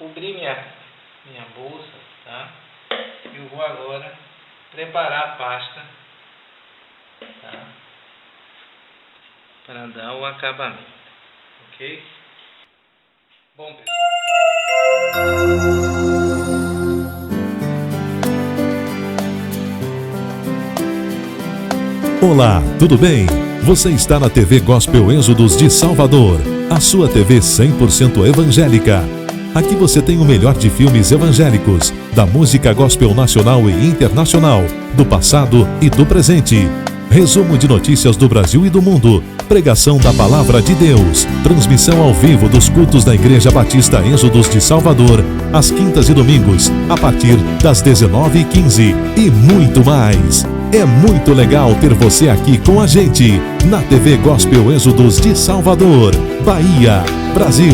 cobri minha bolsa, tá? Eu vou agora preparar a pasta, tá? Para dar o acabamento, ok? Bom, pessoal. Olá, tudo bem? Você está na TV Gospel Êxodos de Salvador, a sua TV 100% evangélica. Aqui você tem o melhor de filmes evangélicos, da música gospel nacional e internacional, do passado e do presente. Resumo de notícias do Brasil e do mundo, pregação da Palavra de Deus, transmissão ao vivo dos cultos da Igreja Batista Êxodos de Salvador, às quintas e domingos, a partir das 19h15 e muito mais. É muito legal ter você aqui com a gente, na TV Gospel Êxodos de Salvador, Bahia, Brasil.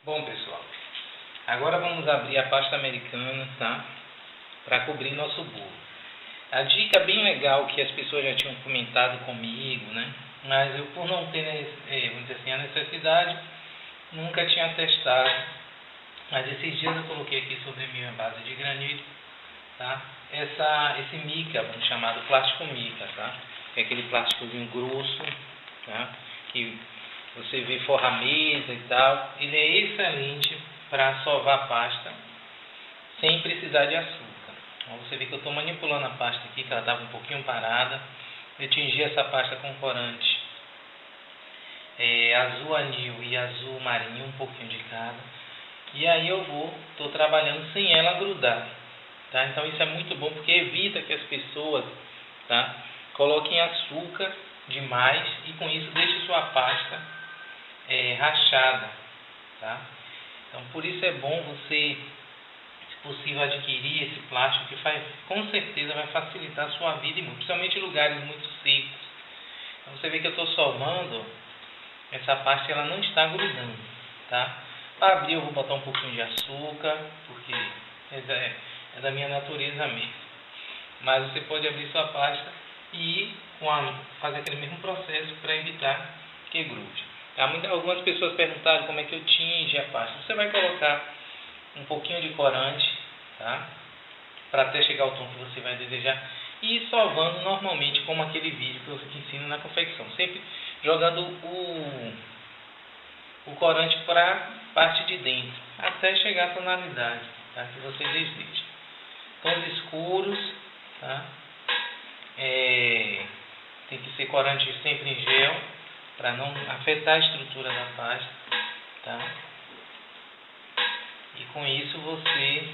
Bom, pessoal, agora vamos abrir a pasta americana, tá? Para cobrir nosso bolo. A dica bem legal que as pessoas já tinham comentado comigo, né? Mas eu, por não ter, vamos dizer assim, a necessidade, nunca tinha testado. Mas esses dias eu coloquei aqui sobre a minha base de granito, tá? Esse mica, chamado plástico mica, tá? É aquele plásticozinho grosso, tá? Que você vê forra a mesa e tal. Ele é excelente para sovar a pasta sem precisar de açúcar. Então, você vê que eu estou manipulando a pasta aqui, que ela estava um pouquinho parada. Eu tingi essa pasta com corante azul anil e azul marinho, um pouquinho de cada. E aí estou trabalhando sem ela grudar. Tá? Então isso é muito bom porque evita que as pessoas, tá, coloquem açúcar demais e com isso deixe sua pasta rachada, tá? Então por isso é bom você, se possível, adquirir esse plástico que com certeza vai facilitar a sua vida, principalmente em lugares muito secos. Então você vê que eu estou solvando essa parte, ela não está grudando, tá? Para abrir eu vou botar um pouquinho de açúcar, porque é da minha natureza mesmo. Mas você pode abrir sua pasta e fazer aquele mesmo processo para evitar que grude. Algumas pessoas perguntaram como é que eu tinge a pasta. Você vai colocar um pouquinho de corante, tá? Para até chegar ao tom que você vai desejar. E ir sovando normalmente, como aquele vídeo que eu ensino na confecção. Sempre jogando o corante para a parte de dentro, até chegar à tonalidade, tá? Que você deseja. Tons escuros, tá? Tem que ser corante sempre em gel, para não afetar a estrutura da pasta, tá? E com isso você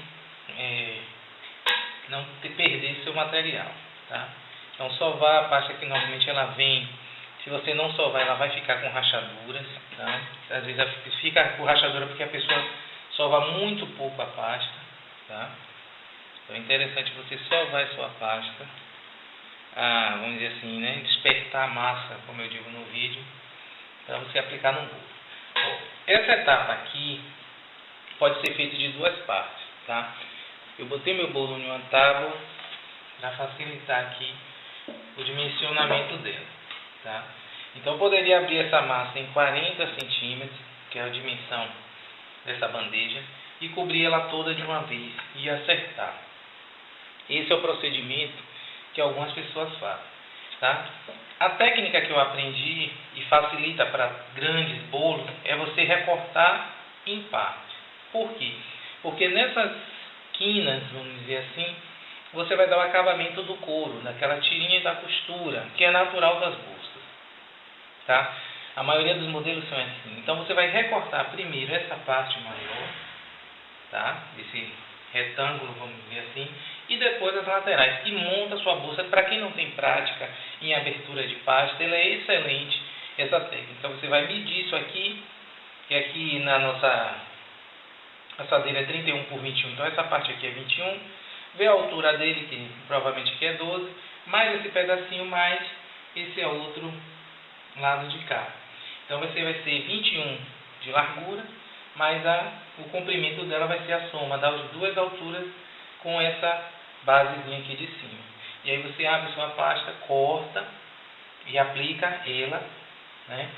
não perder seu material, tá? Então sovar a pasta que normalmente ela vem, se você não sovar ela vai ficar com rachaduras, tá? Às vezes ela fica com rachadura porque a pessoa sova muito pouco a pasta, tá? Então é interessante você sovar a sua pasta, vamos dizer assim, né? Despertar a massa, como eu digo no vídeo, para você aplicar no bolo. Bom, essa etapa aqui pode ser feita de duas partes, tá? Eu botei meu bolo em uma tábua para facilitar aqui o dimensionamento dela, tá? Então eu poderia abrir essa massa em 40 centímetros, que é a dimensão dessa bandeja, e cobrir ela toda de uma vez e acertar. Esse é o procedimento que algumas pessoas fazem, tá? A técnica que eu aprendi e facilita para grandes bolos é você recortar em partes. Por quê? Porque nessas quinas, vamos dizer assim, você vai dar o acabamento do couro, daquela tirinha da costura, que é natural das bolsas, tá? A maioria dos modelos são assim. Então você vai recortar primeiro essa parte maior, tá? Esse retângulo, vamos dizer assim, e depois as laterais, e monta a sua bolsa. Para quem não tem prática em abertura de pasta, ela é excelente essa técnica. Então você vai medir isso aqui, que aqui na nossa assadeira é 31 por 21, então essa parte aqui é 21, vê a altura dele, que provavelmente aqui é 12, mais esse pedacinho, mais esse é outro lado de cá. Então você vai ser 21 de largura, mas o comprimento dela vai ser a soma das duas alturas com essa basezinha aqui de cima. E aí você abre sua pasta, corta e aplica ela, né,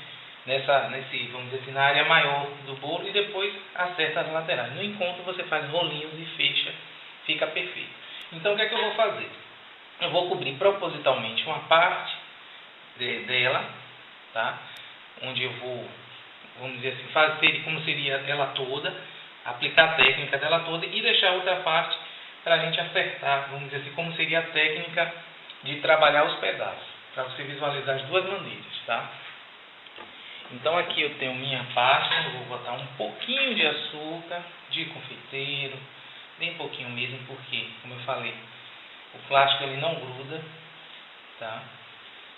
vamos dizer assim, na área maior do bolo, e depois acerta as laterais. No encontro você faz rolinhos e fecha, fica perfeito. Então o que é que eu vou fazer? Eu vou cobrir propositalmente uma parte dela, tá? Onde eu vou, vamos dizer assim, fazer como seria ela toda, aplicar a técnica dela toda e deixar outra parte para a gente acertar, vamos dizer assim, como seria a técnica de trabalhar os pedaços, para você visualizar as duas maneiras, tá? Então aqui eu tenho minha pasta, eu vou botar um pouquinho de açúcar, de confeiteiro, bem pouquinho mesmo, porque, como eu falei, o plástico ele não gruda, tá?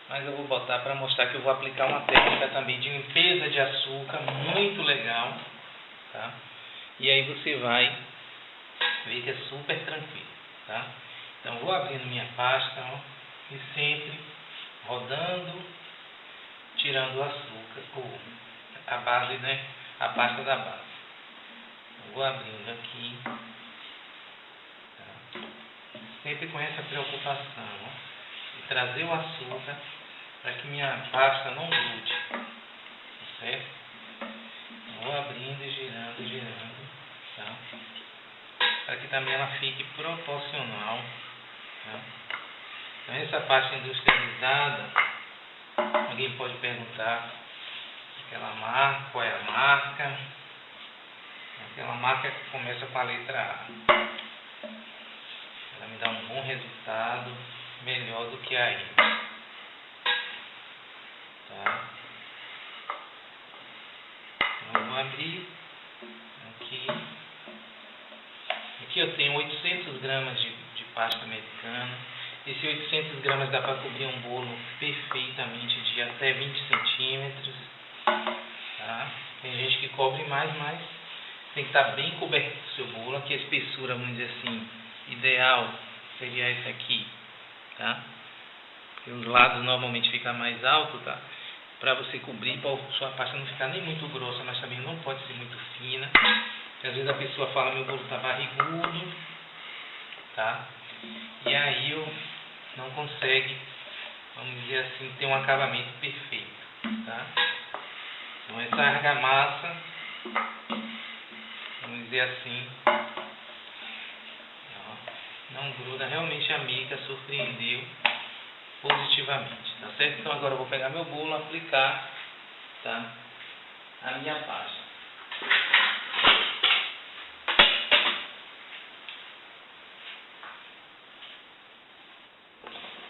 Mas eu vou botar para mostrar que eu vou aplicar uma técnica também de limpeza de açúcar, muito legal, tá? E aí você vai ver que é super tranquilo, tá? Então vou abrindo minha pasta, ó, e sempre rodando, tirando o açúcar, a base, né? A pasta da base. Vou abrindo aqui, tá? Sempre com essa preocupação, ó, de trazer o açúcar para que minha pasta não grude, certo? Vou abrindo e girando, tá? Para que também ela fique proporcional, tá? Então essa pasta industrializada, alguém pode perguntar aquela marca, qual é a marca? Aquela marca que começa com a letra A. Ela me dá um bom resultado, melhor do que a I. Tá? Então eu vou abrir aqui. Aqui eu tenho 800 gramas de pasta americana. Esse 800 gramas dá para cobrir um bolo perfeitamente de até 20 centímetros. Tá? Tem gente que cobre mais, mas tem que estar bem coberto o seu bolo. Aqui a espessura, vamos dizer assim, ideal seria esse aqui. Tá? Porque os lados normalmente ficam mais altos, tá? Para você cobrir, para sua pasta não ficar nem muito grossa, mas também não pode ser muito fina. Às vezes a pessoa fala, meu bolo está barrigudo, tá? E aí não consegue, vamos dizer assim, ter um acabamento perfeito, tá? Então essa argamassa, vamos dizer assim, ó, não gruda, realmente a mica surpreendeu positivamente, tá certo? Então agora eu vou pegar meu bolo, aplicar, tá, a minha pasta.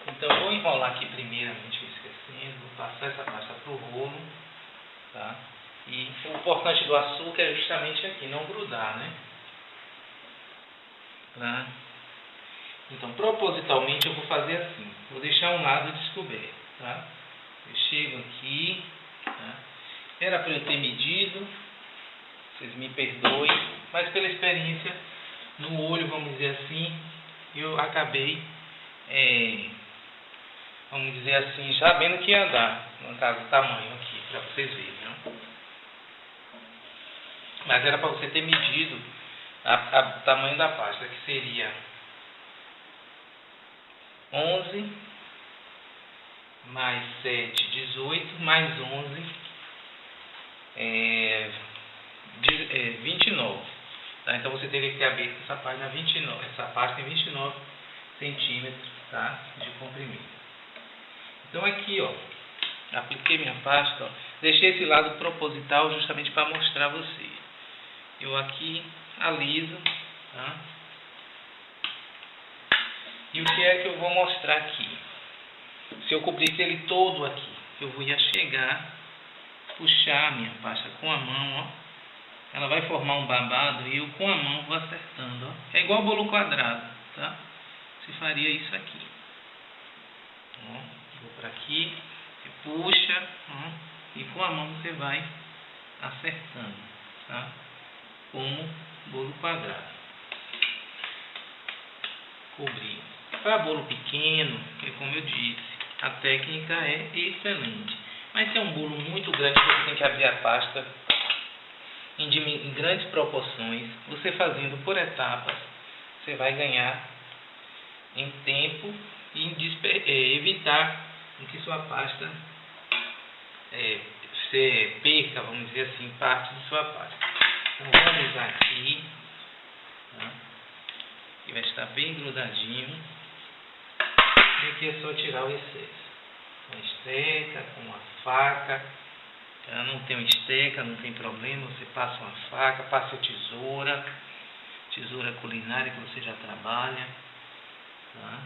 Então eu vou enrolar aqui primeiramente, esquecendo, vou passar essa pasta para o rolo, tá? E o importante do açúcar é justamente aqui, não grudar, né? Tá? Então, propositalmente eu vou fazer assim, vou deixar um lado descoberto, tá? Eu chego aqui, tá? Era para eu ter medido, vocês me perdoem, mas pela experiência no olho, vamos dizer assim, eu acabei, vamos dizer assim, sabendo que ia dar, no caso o tamanho aqui, para vocês verem, né? Mas era para você ter medido o tamanho da pasta, que seria 11 mais 7, 18, mais 11, 29. Tá? Então você teria que ter aberto essa página 29, essa pasta tem 29 centímetros, tá? De comprimento. Então aqui, ó, apliquei minha pasta, ó, deixei esse lado proposital justamente para mostrar a vocês. Eu aqui aliso, tá? E o que é que eu vou mostrar aqui? Se eu cobrisse ele todo aqui, eu ia chegar, puxar a minha pasta com a mão, ó. Ela vai formar um babado e eu com a mão vou acertando, ó. É igual bolo quadrado, tá? Você faria isso aqui. Ó, vou para aqui, você puxa, ó, e com a mão você vai acertando, tá? Como bolo quadrado. Cobrir. Para bolo pequeno, como eu disse, a técnica é excelente. Mas se é um bolo muito grande, você tem que abrir a pasta em grandes proporções. Você fazendo por etapas, você vai ganhar em tempo e evitar que sua pasta você perca, vamos dizer assim, parte de sua pasta. Então vamos usar aqui, tá? Que vai estar bem grudadinho. E aqui é só tirar o excesso. Com esteca, com uma faca. Tá? Não tem esteca, não tem problema. Você passa uma faca, passa a tesoura culinária que você já trabalha. Tá?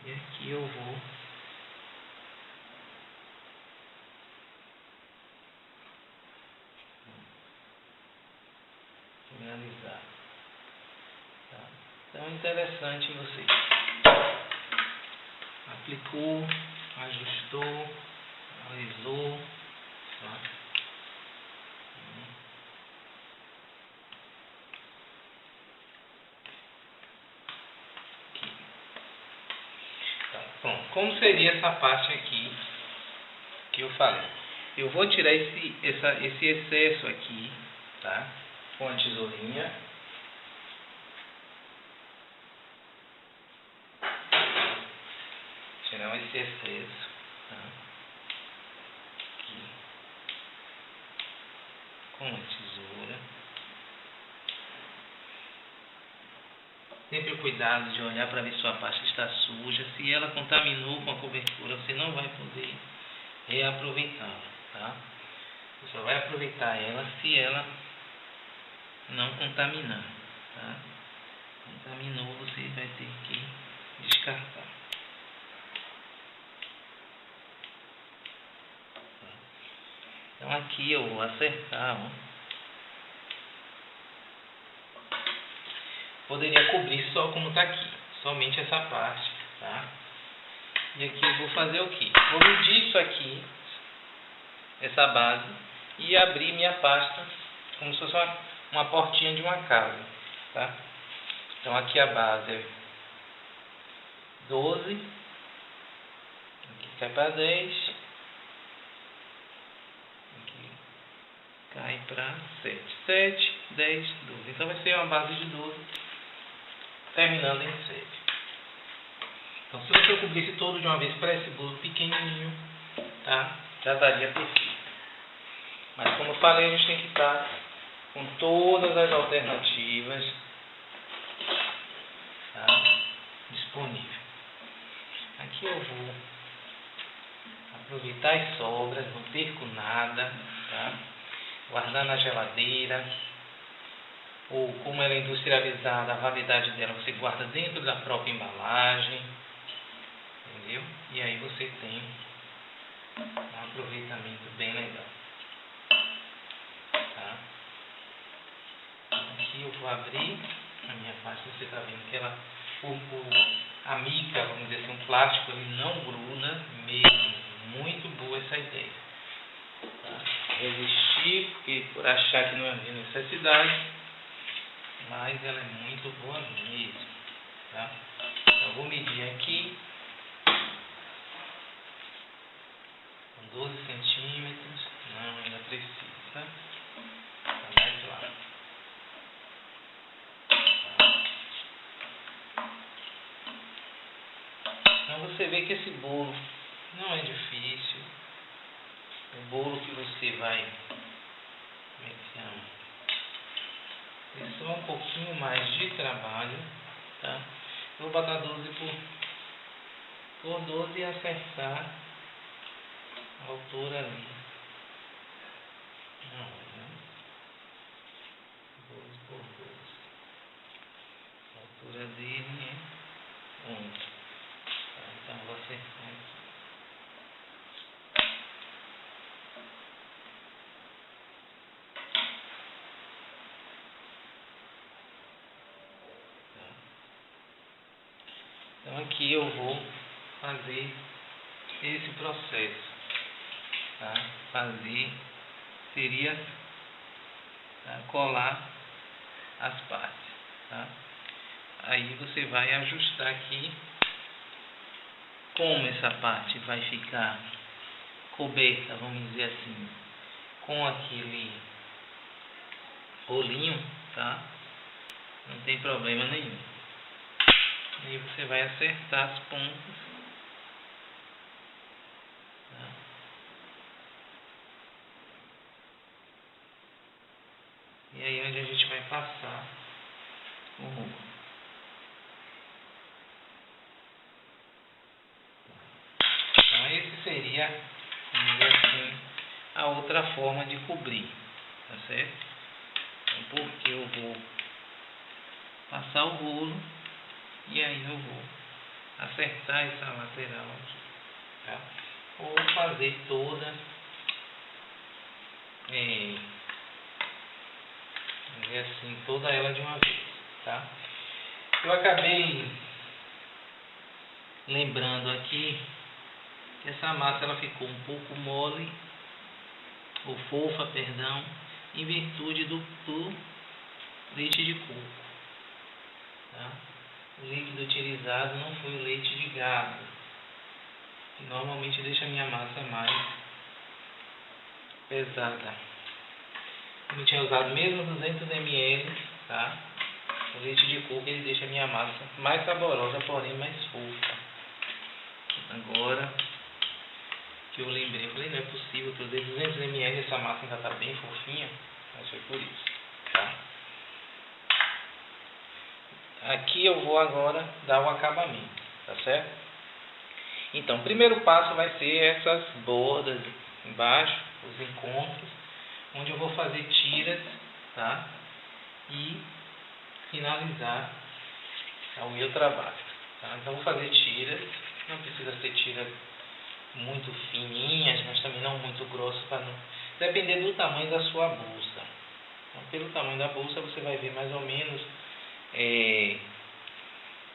E aqui eu vou finalizar. Tá? Então é interessante você aplicou, ajustou, alisou, tá? Tá, bom, como seria essa parte aqui que eu falei? Eu vou tirar esse excesso aqui, tá? Com a tesourinha. Tirar esse excesso, tá? Aqui. Com a tesoura. Sempre cuidado de olhar para ver se sua pasta está suja. Se ela contaminou com a cobertura, você não vai poder reaproveitá-la, tá? Você só vai aproveitar ela se ela não contaminar, tá? Contaminou, você vai ter que descartar. Então aqui eu vou acertar, ó. Poderia cobrir só como está aqui, somente essa parte, tá? E aqui eu vou fazer o quê? Vou medir isso aqui, essa base, e abrir minha pasta como se fosse uma portinha de uma casa, tá? Então aqui a base é 12, aqui cai para 10, aqui cai para 7, 7, 10, 12. Então vai ser uma base de 12, terminando em 7. Então se você cobrisse todo de uma vez para esse bolo pequenininho, tá? Já daria perfeito. Mas como eu falei, a gente tem que estar com todas as alternativas, tá? Disponível. Aqui eu vou aproveitar as sobras, não perco nada, tá? Guardar na geladeira, ou como ela é industrializada, a validade dela você guarda dentro da própria embalagem, entendeu? E aí você tem um aproveitamento bem legal, tá? Aqui eu vou abrir a minha pasta. Você está vendo que ela, a mica, vamos dizer assim, o plástico, ele não gruda mesmo. Muito boa essa ideia, tá? Resistir, porque por achar que não havia necessidade, mas ela é muito boa mesmo, tá? Então eu vou medir aqui com 12 centímetros, não, ainda precisa, tá mais lá. Então você vê que esse bolo não é difícil. O bolo que você vai, como é que chama? É só um pouquinho mais de trabalho, tá? Eu vou botar 12 por 12 e acertar a altura ali. Não, né? 12 por 12. A altura dele é 11. Tá? Então eu vou acertar aqui. Então aqui eu vou fazer esse processo, tá? Seria, tá? Colar as partes, tá? Aí você vai ajustar aqui como essa parte vai ficar coberta, vamos dizer assim, com aquele rolinho, tá? Não tem problema nenhum. Aí você vai acertar as pontas, tá? E aí é onde a gente vai passar o rolo. Então esse seria, vamos dizer assim, a outra forma de cobrir, tá certo? Então, porque eu vou passar o rolo e aí eu vou acertar essa lateral aqui, tá? Ou fazer toda vamos dizer assim, toda ela de uma vez, tá? Eu acabei lembrando aqui que essa massa ela ficou um pouco mole, ou fofa, perdão, em virtude do leite de coco, tá? O líquido utilizado não foi o leite de gado, que normalmente deixa a minha massa mais pesada. Eu tinha usado mesmo 200 ml, tá? O leite de coco ele deixa a minha massa mais saborosa, porém mais fofa. Agora que eu lembrei, falei, não é possível que eu usei 200 ml, essa massa ainda está bem fofinha, mas foi por isso, tá? Aqui eu vou agora dar o acabamento, tá certo? Então, o primeiro passo vai ser essas bordas embaixo, os encontros, onde eu vou fazer tiras, tá? E finalizar o meu trabalho, tá? Então, vou fazer tiras, não precisa ser tiras muito fininhas, mas também não muito grossas, para não depender do tamanho da sua bolsa. Então, pelo tamanho da bolsa, você vai ver mais ou menos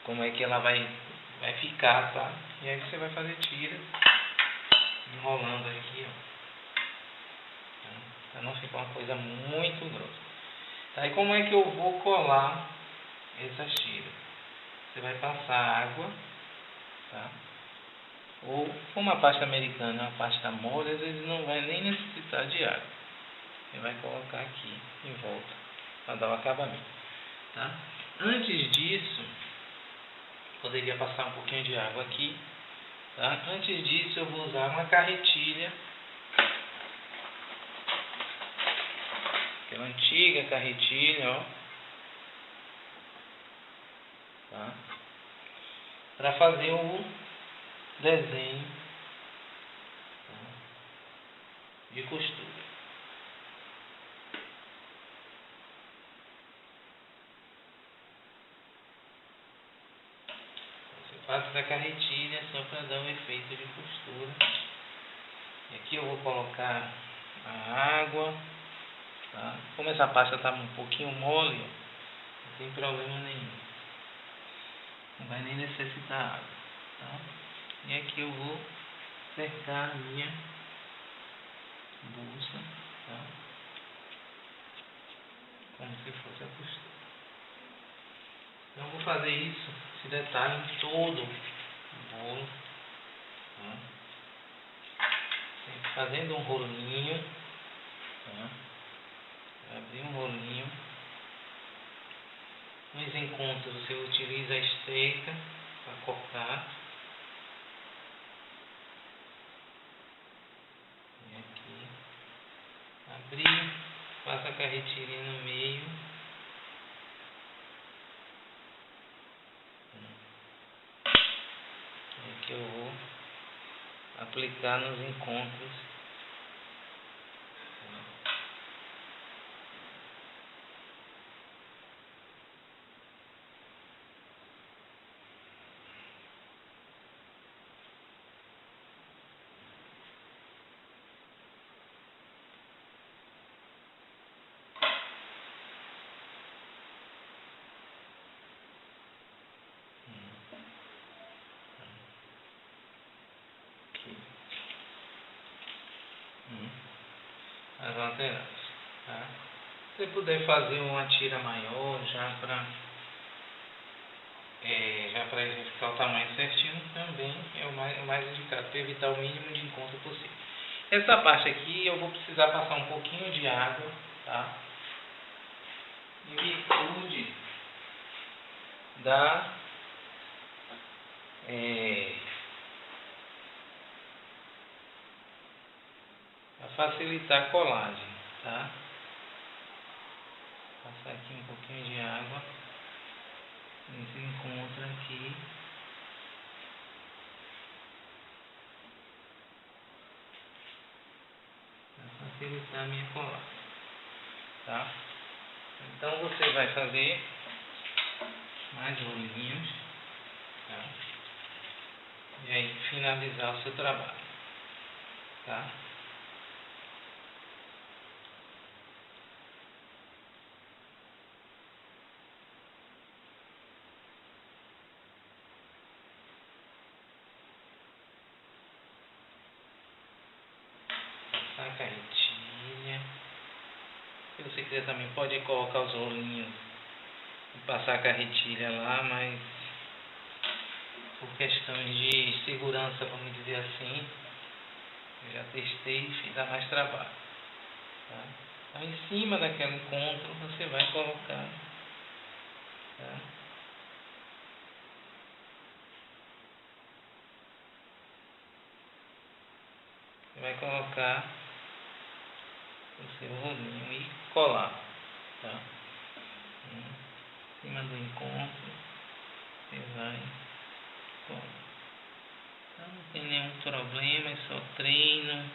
como é que ela vai ficar, tá? E aí você vai fazer tiras, enrolando aqui, ó, para não ficar uma coisa muito grossa. Tá? E como é que eu vou colar essas tiras? Você vai passar água, tá? Ou como a pasta americana é uma pasta mole, às vezes não vai nem necessitar de água. Você vai colocar aqui em volta para dar o acabamento, tá? Antes disso, poderia passar um pouquinho de água aqui, tá? Antes disso, eu vou usar uma carretilha, aquela antiga carretilha, ó, tá? Para fazer o desenho, tá, de costura. Você passa essa carretilha só para dar um efeito de costura. E aqui eu vou colocar a água, tá? Como essa pasta está um pouquinho mole, não tem problema nenhum, não vai nem necessitar água, tá? E aqui eu vou cercar a minha bolsa, tá? Como se fosse a costura. Então eu vou fazer isso, esse detalhe em todo o bolo, tá? Sempre fazendo um rolinho, tá? Abrir um rolinho. Nos encontros você utiliza a esteira para cortar. E aqui, abrir, passa a carretilha no meio. E aqui eu vou aplicar nos encontros. As laterais, tá? Se você puder fazer uma tira maior já já para ficar o tamanho certinho, também é o mais indicado, para evitar o mínimo de encontro possível. Essa parte aqui eu vou precisar passar um pouquinho de água, tá? Em virtude da a facilitar a colagem, tá? Passar aqui um pouquinho de água nesse encontro aqui. Para facilitar a minha colagem, tá? Então você vai fazer mais rolinhos, tá? E aí finalizar o seu trabalho, tá? A carretilha. Se você quiser também pode colocar os rolinhos e passar a carretilha lá, mas por questões de segurança, vamos dizer assim, eu já testei e fiz mais trabalho, tá? Então em cima daquele encontro você vai colocar, tá? Você vai colocar o seu rolinho e colar, tá? Em cima do encontro você vai colar. Então não tem nenhum problema, é só treino.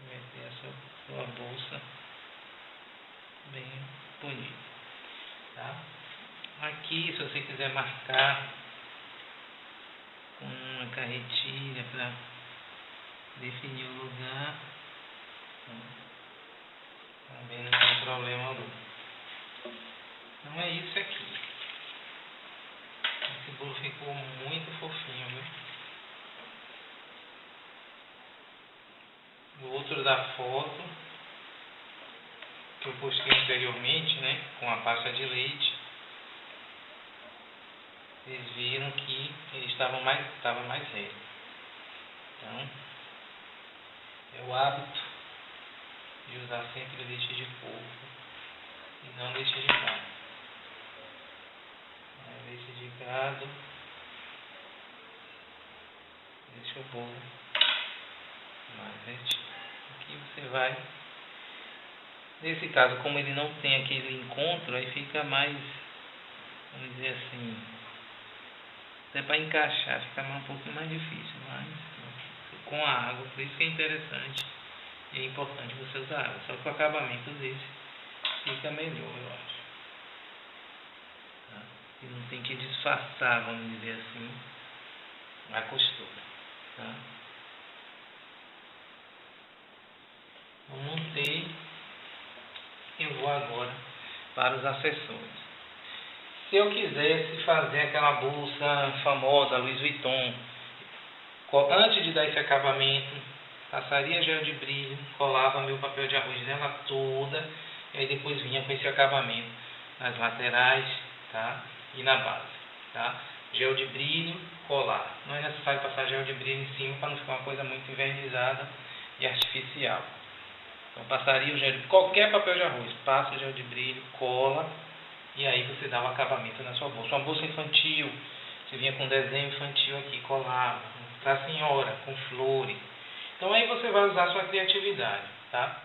Vai ter a sua bolsa bem bonita, tá? Aqui, se você quiser marcar com uma carretilha para definir o lugar, também não tem problema algum. Então é isso aqui. Esse bolo ficou muito fofinho, viu? O outro da foto que eu postei anteriormente, né, com a pasta de leite, vocês viram que ele estava mais seco. Então, é o hábito de usar sempre leite de porco e não leite de gado. Leite de gado deixa o bolo mais retinho. Aqui você vai, nesse caso, como ele não tem aquele encontro, aí fica mais, vamos dizer assim, até para encaixar fica um pouquinho mais difícil, mas com a água, por isso que é interessante e é importante você usar água. Só que o acabamento desse fica melhor, eu acho. Tá? E não tem que disfarçar, vamos dizer assim, a costura. Tá? Eu montei, eu vou agora para os acessórios. Se eu quisesse fazer aquela bolsa famosa, Louis Vuitton, antes de dar esse acabamento, passaria gel de brilho, colava meu papel de arroz nela toda, e aí depois vinha com esse acabamento nas laterais, tá? E na base, tá? Gel de brilho, colar. Não é necessário passar gel de brilho em cima para não ficar uma coisa muito envernizada e artificial. Então passaria o gel de qualquer papel de arroz, passa o gel de brilho, cola, e aí você dá o acabamento na sua bolsa. Uma bolsa infantil, você vinha com desenho infantil aqui, colava, para a senhora, com flores. Então aí você vai usar a sua criatividade, tá?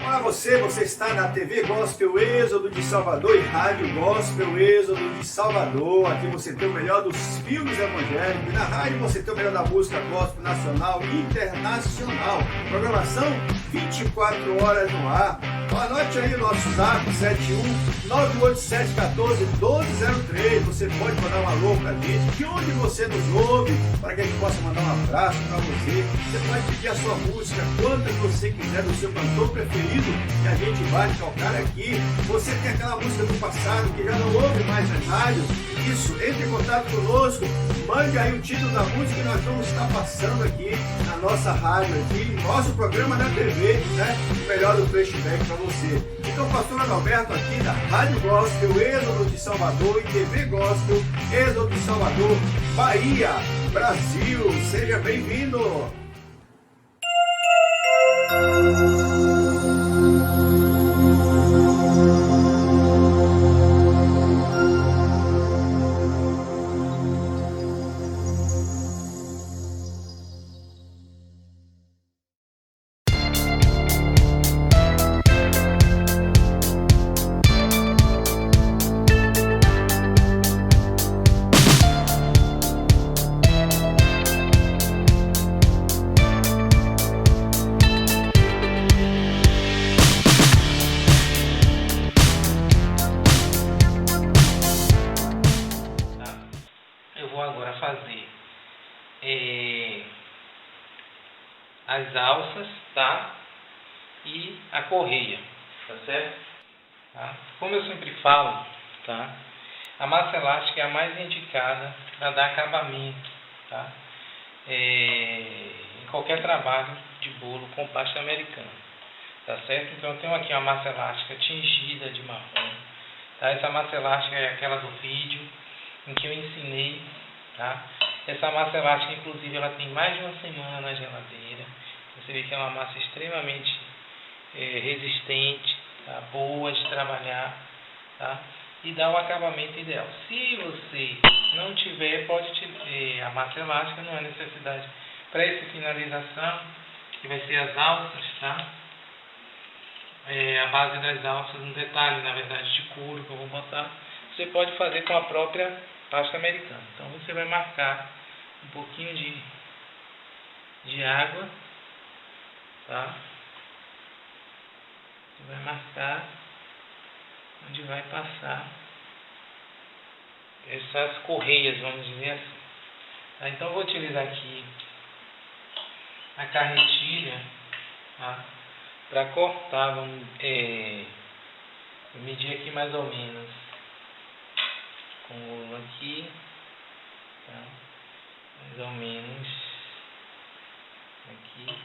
Olá você está na TV Gospel Êxodo de Salvador e Rádio Gospel Êxodo de Salvador. Aqui você tem o melhor dos filmes evangélicos. Na rádio você tem o melhor da música gospel nacional e internacional. Programação 24 horas no ar. Então, anote aí o nosso zap 71-98714-1203. Você pode mandar um alô pra gente, de onde você nos ouve, para que a gente possa mandar um abraço para você. Você pode pedir a sua música, quantas você quiser, do seu cantor preferido, que a gente vai tocar aqui. Você tem aquela música do passado que já não ouve mais nas rádios. Isso, entre em contato conosco, mande aí o título da música que nós vamos estar passando aqui na nossa rádio, aqui, nosso programa na TV, né? O melhor do flashback para você. então pastor Adalberto aqui da Rádio Gospel, Êxodo de Salvador e TV Gospel, Êxodo de Salvador, Bahia, Brasil. Seja bem-vindo! As alças, tá? E a correia, tá certo? Tá? Como eu sempre falo, tá? A massa elástica é a mais indicada para dar acabamento, tá? Em qualquer trabalho de bolo com pasta americana, tá certo? Então eu tenho aqui uma massa elástica tingida de marrom, tá? Essa massa elástica é aquela do vídeo em que eu ensinei, tá? Essa massa elástica, inclusive, ela tem mais de uma semana na geladeira. Você vê que é uma massa extremamente resistente, tá? Boa de trabalhar, tá? E dá o acabamento ideal. Se você não tiver, a massa elástica, não é necessidade para essa finalização, que vai ser as alças, tá? A base das alças, um detalhe, na verdade, de couro que eu vou botar, você pode fazer com a própria pasta americana. Então você vai marcar um pouquinho de água, tá? Você vai marcar onde vai passar essas correias, vamos dizer assim. Tá? Então eu vou utilizar aqui a carretilha, tá? Para cortar, vamos medir aqui mais ou menos com o rolo aqui, tá? Mais ou menos aqui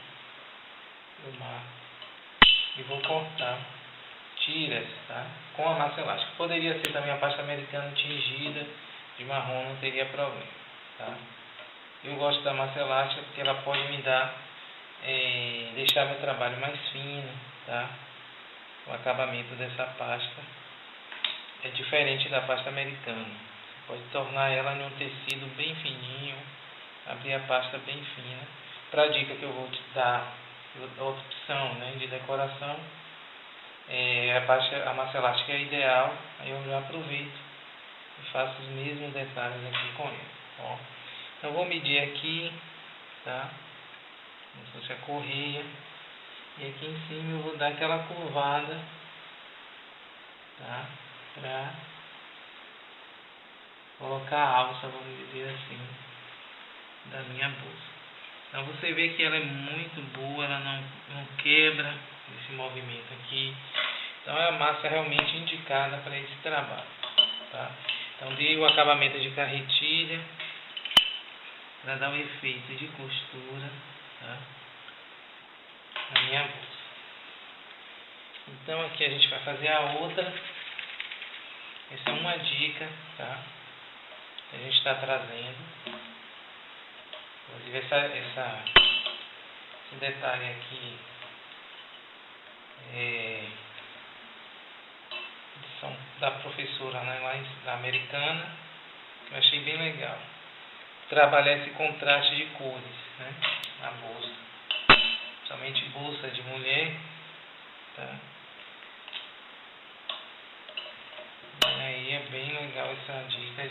eu marco e vou cortar tiras, tá? Com a massa elástica. Poderia ser também a pasta americana tingida de marrom, não teria problema, tá? Eu gosto da massa elástica porque ela pode me dar deixar meu trabalho mais fino, tá? O acabamento dessa pasta é diferente da pasta americana. Você pode tornar ela em um tecido bem fininho, abrir a pasta bem fina. Para a dica que eu vou te dar, outra opção, né, de decoração, a massa elástica é ideal. Aí eu já aproveito e faço os mesmos detalhes aqui com ele. Ó. Então eu vou medir aqui, tá? Como se fosse a correia. E aqui em cima eu vou dar aquela curvada, tá? Para colocar a alça, vamos dizer assim, da minha bolsa. Então você vê que ela é muito boa, ela não quebra esse movimento aqui. Então é a massa realmente indicada para esse trabalho, tá? Então dei o acabamento de carretilha para dar o efeito de costura, tá? Na minha bolsa. Então aqui a gente vai fazer a outra. Essa é uma dica, tá? Que a gente está trazendo. Inclusive esse detalhe aqui são da professora, né, lá americana, que eu achei bem legal. Trabalhar esse contraste de cores, né, na bolsa. Somente bolsa de mulher, tá? E aí é bem legal essa dica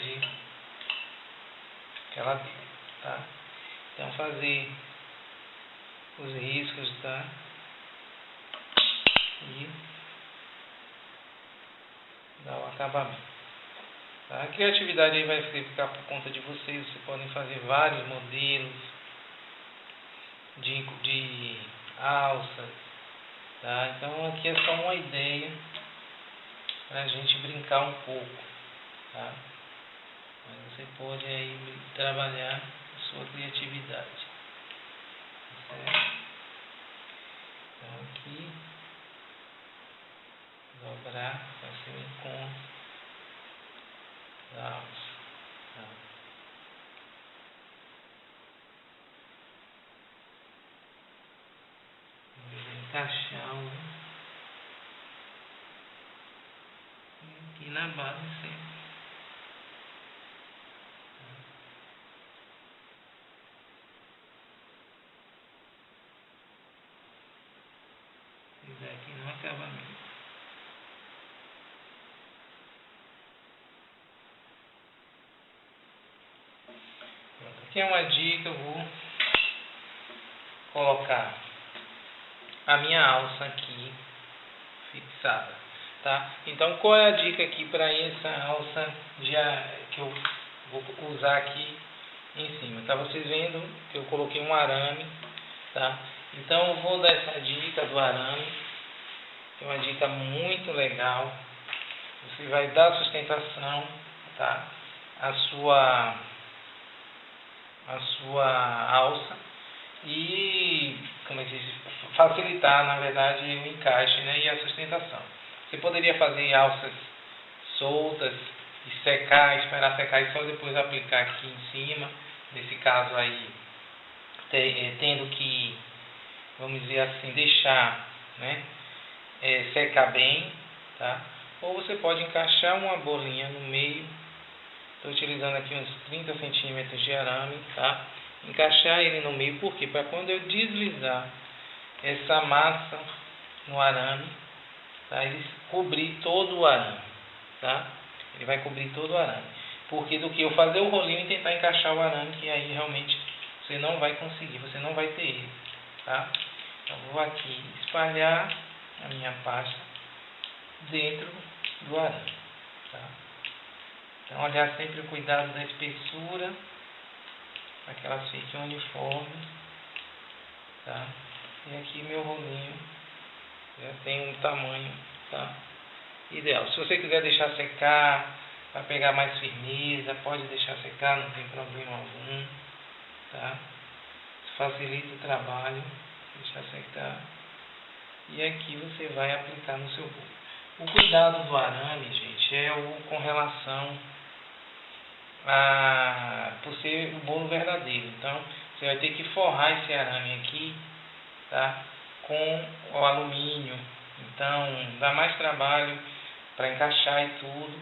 que ela deu, tá? Então fazer os riscos, tá? E dar o acabamento. Tá? A criatividade aí vai ficar por conta de vocês. Vocês podem fazer vários modelos de alças, tá? Então aqui é só uma ideia para a gente brincar um pouco, tá? Mas você pode aí trabalhar a sua criatividade, certo? Então aqui para fazer o encontro da alça. Tá? Vou encaixar aqui na base sempre. Fizer aqui no acabamento. Pronto, aqui é uma dica, eu vou colocar a minha alça aqui fixada, tá? Então, qual é a dica aqui para essa alça que eu vou usar aqui em cima? Tá vocês vendo que eu coloquei um arame, tá? Então, eu vou dar essa dica do arame, que é uma dica muito legal. Você vai dar sustentação, tá? A sua alça e, como é que diz, facilitar, na verdade, o encaixe, né, e a sustentação. Você poderia fazer alças soltas e secar, esperar secar e só depois aplicar aqui em cima. Nesse caso aí, tendo que, vamos dizer assim, deixar, né, secar bem, tá? Ou você pode encaixar uma bolinha no meio. Estou utilizando aqui uns 30 centímetros de arame, tá? Encaixar ele no meio, por quê? Para quando eu deslizar essa massa no arame, tá? Ele cobrir todo o arame, tá? Ele vai cobrir todo o arame. Porque do que eu fazer o rolinho e tentar encaixar o arame, que aí realmente você não vai conseguir, você não vai ter ele, tá? Então vou aqui espalhar a minha pasta dentro do arame, tá? Então olhar sempre o cuidado da espessura, para que elas fiquem uniformes, tá? E aqui meu rolinho já tem um tamanho, tá, ideal. Se você quiser deixar secar, para pegar mais firmeza, pode deixar secar, não tem problema algum, tá? Isso facilita o trabalho, deixar secar. E aqui você vai aplicar no seu bolo. O cuidado do arame, gente, é com relação por ser o bolo verdadeiro. Então, você vai ter que forrar esse arame aqui, tá, com o alumínio. Então, dá mais trabalho para encaixar e tudo,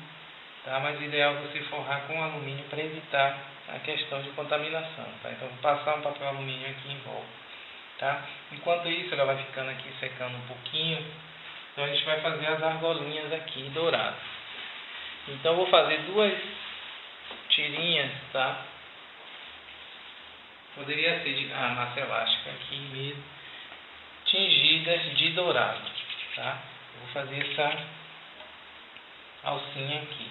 tá? Mas o ideal é você forrar com alumínio para evitar a questão de contaminação, tá? Então, vou passar um papel alumínio aqui em volta, tá? Enquanto isso, ela vai ficando aqui secando um pouquinho. Então, a gente vai fazer as argolinhas aqui douradas. Então, eu vou fazer 2 tirinhas, tá? Poderia ser de massa elástica aqui mesmo, tingidas de dourado, tá? Eu vou fazer essa alcinha aqui.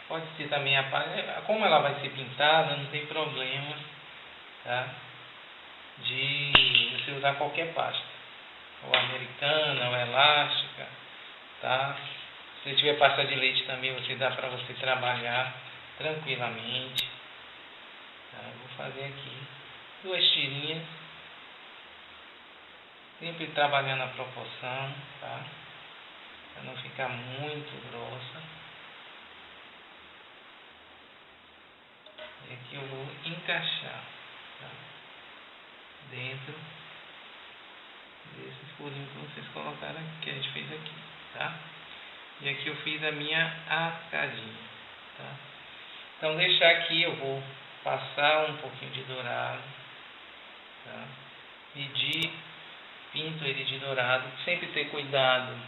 Pode ser também como ela vai ser pintada, não tem problema, tá, de você usar qualquer pasta, ou americana, ou elástica, tá? Se tiver pasta de leite também, dá para você trabalhar tranquilamente. Tá? Eu vou fazer aqui 2 tirinhas, sempre trabalhando a proporção, tá? Para não ficar muito grossa. E aqui eu vou encaixar, tá, dentro desse furinho que vocês colocaram aqui, que a gente fez aqui, tá? E aqui eu fiz a minha arcadinha, tá? Então, deixar aqui, eu vou passar um pouquinho de dourado, tá? Pinto ele de dourado. Sempre ter cuidado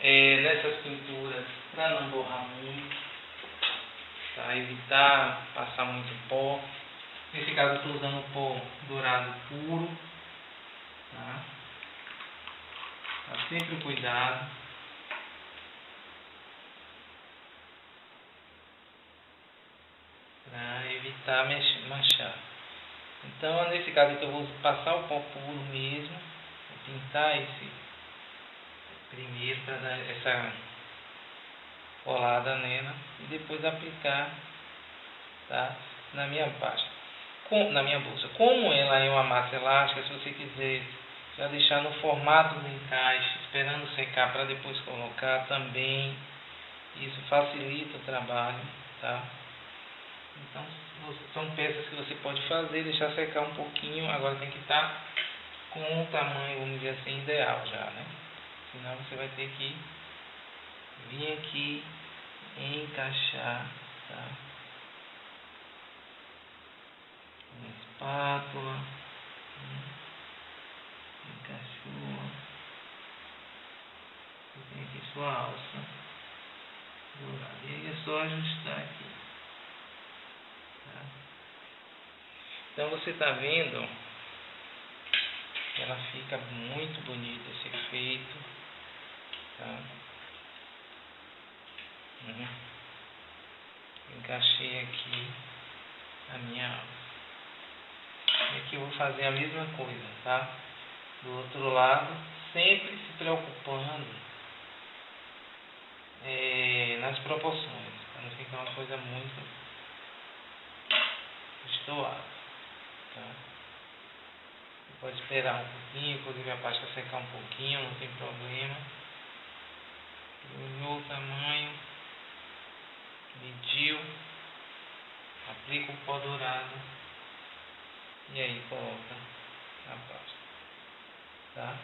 nessas pinturas para não borrar muito, tá? Evitar passar muito pó. Nesse caso, eu estou usando pó dourado puro, tá? Tá, sempre cuidado. Para evitar manchar. Então, nesse caso aqui, eu vou passar o pó puro mesmo, vou pintar esse primeiro para dar essa colada nela e depois aplicar, tá, na minha pasta, na minha bolsa. Como ela é uma massa elástica, se você quiser Já deixar no formato do encaixe, esperando secar para depois colocar também. Isso facilita o trabalho, tá? Então, são peças que você pode fazer, deixar secar um pouquinho. Agora tem que estar com um tamanho, vamos dizer assim, ideal já, né? Senão você vai ter que vir aqui encaixar, tá? Uma espátula, encaixou. Você tem aqui sua alça dourada. E aí é só ajustar aqui, tá? Então você está vendo que ela fica muito bonita esse efeito, tá? Encaixei aqui a minha alça. E aqui eu vou fazer a mesma coisa, tá? Do outro lado, sempre se preocupando nas proporções, para não ficar uma coisa muito destoada, tá? Você pode esperar um pouquinho, inclusive a pasta secar um pouquinho, não tem problema. Olhou o tamanho, mediu, aplica o pó dourado e aí coloca a pasta, tá?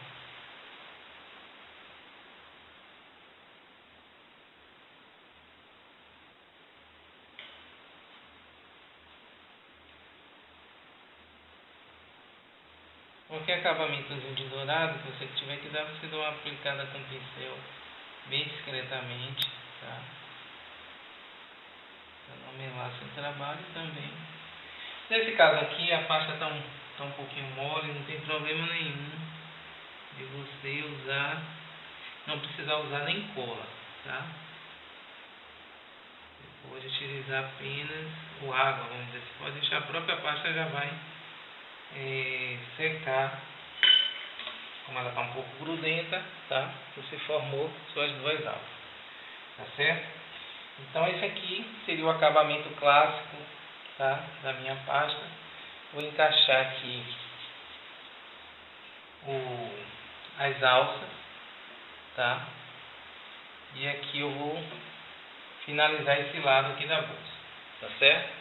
Qualquer acabamentozinho de dourado que você tiver que dar, você dá uma aplicada com o pincel bem discretamente, tá? Para não melar seu trabalho também. Nesse caso aqui, a pasta está um pouquinho mole, não tem problema nenhum de você usar, não precisar usar nem cola, tá? Você pode utilizar apenas o água, vamos dizer, você pode deixar a própria pasta, já vai secar. Como ela está um pouco grudenta, tá? Você formou suas duas alças, tá certo? Então esse aqui seria o acabamento clássico, tá? Da minha pasta. Vou encaixar aqui as alças, tá? E aqui eu vou finalizar esse lado aqui da bolsa, tá certo?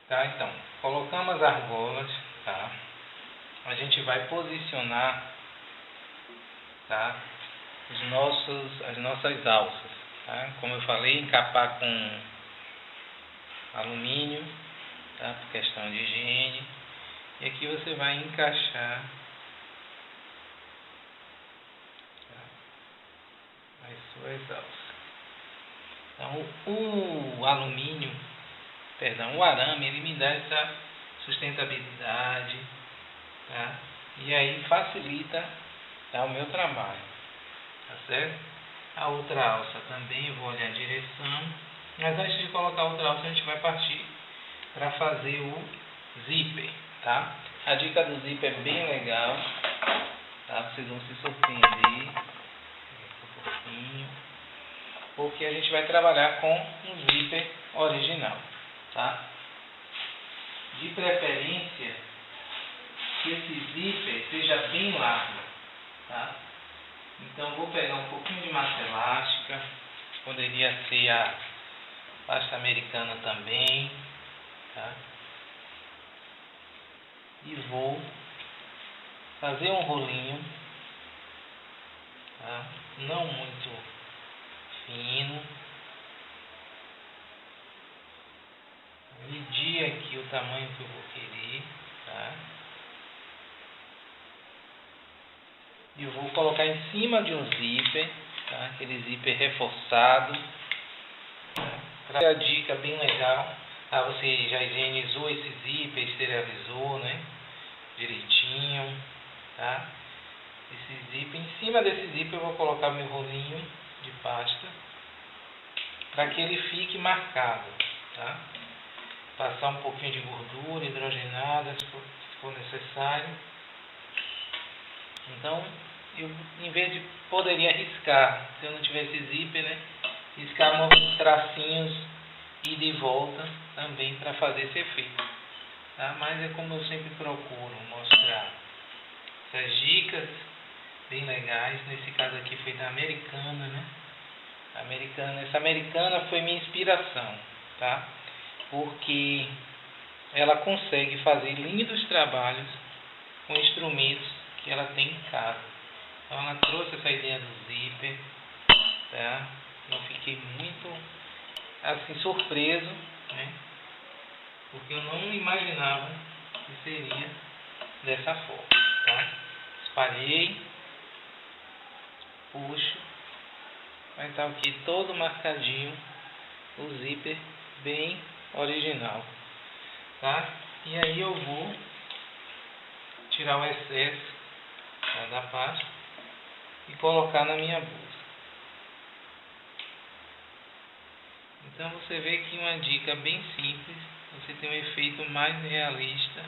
Tá, então, colocamos as argolas, tá? A gente vai posicionar, tá? As nossas alças, tá? Como eu falei, encapar com alumínio, tá? Por questão de higiene. E aqui você vai encaixar, tá? As suas alças. Então, o alumínio, o arame, ele me dá essa sustentabilidade, tá? E aí facilita, tá, o meu trabalho, tá certo? A outra alça também eu vou olhar a direção, mas antes de colocar a outra alça a gente vai partir para fazer o zíper, tá? A dica do zíper é bem legal, tá? Vocês vão se surpreender um pouquinho, porque a gente vai trabalhar com um zíper original, tá? De preferência que esse zíper seja bem largo, tá? Então vou pegar um pouquinho de massa elástica, poderia ser a pasta americana também, tá? E vou fazer um rolinho, tá? Não muito fino. Medir aqui o tamanho que eu vou querer, tá? E vou colocar em cima de um zíper, tá? Aquele zíper reforçado. Tá? A dica bem legal, tá? Você já higienizou esse zíper, esterilizou, né? Direitinho, tá? Esse zíper, em cima desse zíper eu vou colocar meu rolinho de pasta para que ele fique marcado, tá? Passar um pouquinho de gordura hidrogenada se for necessário. Então, eu, em vez de poderia riscar, se eu não tivesse zíper, né? Riscar uns tracinhos e de volta também para fazer esse efeito, tá? Mas é como eu sempre procuro mostrar essas dicas bem legais. Nesse caso aqui foi da Americana, né? Essa Americana foi minha inspiração, tá? Porque ela consegue fazer lindos trabalhos com instrumentos que ela tem em casa. Então ela trouxe essa ideia do zíper, tá? Eu fiquei muito assim surpreso, né? Porque eu não imaginava que seria dessa forma, tá? Espalhei, puxo, vai estar aqui todo marcadinho, o zíper bem original, tá? E aí eu vou tirar o excesso, tá, da pasta e colocar na minha bolsa. Então você vê que uma dica bem simples, você tem um efeito mais realista,